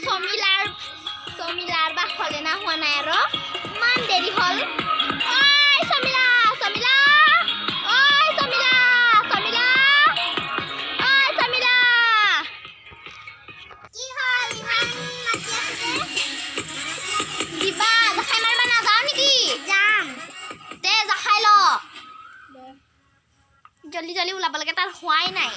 চমিলাৰ বা হলেনা হোৱা নাই আৰু ইমান দেৰি হ'ল ঐ চমিলা চমিলা ঐ চমিলা চমিলা ঐ চমিলা কি হ'ল ইমান মাতি আছে দিবা জাখাই মাৰিব নাযাওঁ নেকি যাম দে জাখাই ল জলদি জলদি ওলাব লাগে তাৰ হোৱাই নাই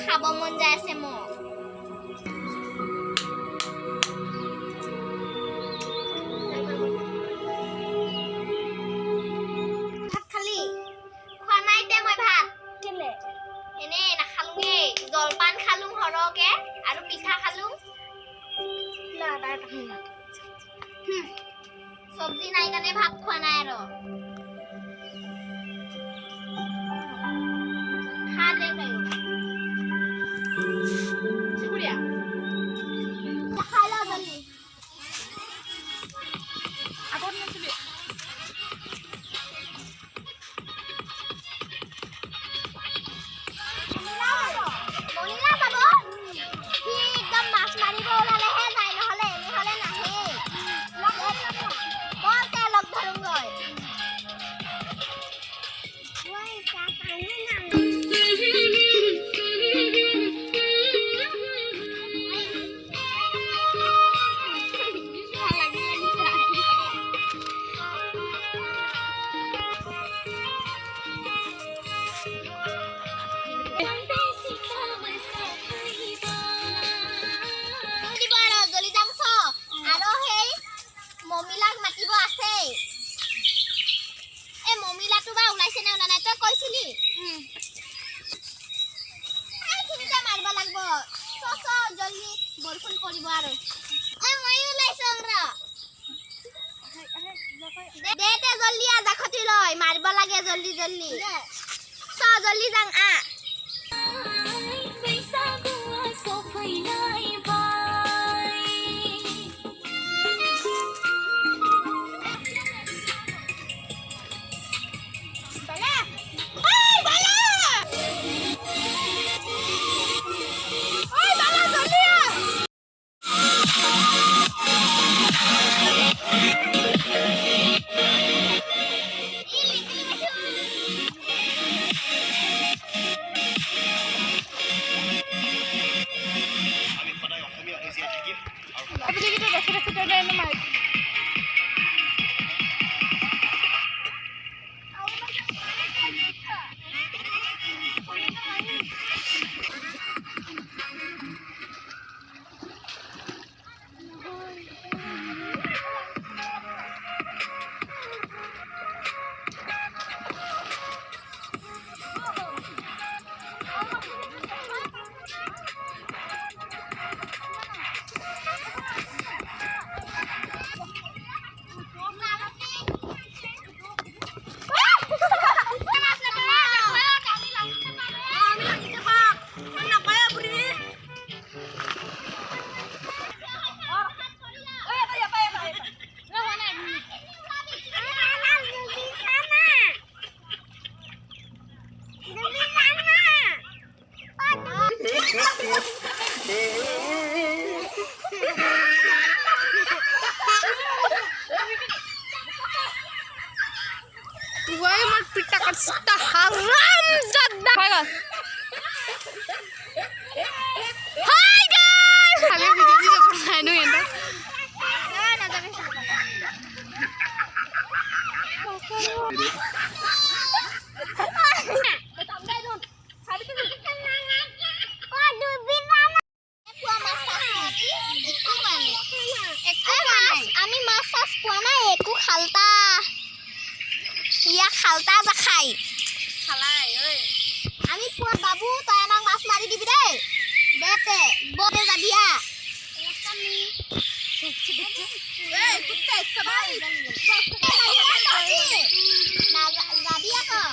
খাব মন যায় আছে মোৰ ভাত খালি খোৱা নাই তে মই ভাত কেলে এনে নাখালুগে জলপান খালুং হৰকে আৰু পিঠা খালুং চব্জি নাই কাৰণে ভাত খোৱা নাই আৰু जल्दी जल्दी सो जल्दी जांग आ আপুনি কিন্তু দেখি দেখি তই এনে মাৰি Why am I pita kasta haram zada? Hi guys. Kalian video ini pernah anu ya tak? আমি মাছ চাছ পোৱা নাই একো খালতা ইয়া খালতা যা খাই খালাই ঐ আমি পোৱা বাবু তই আমাক মাছ মাৰি দিবি দেই দেতে বতে যাবিয়া এই কুত্তে সবাই না যাবি আকো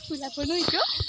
Wala po no ito.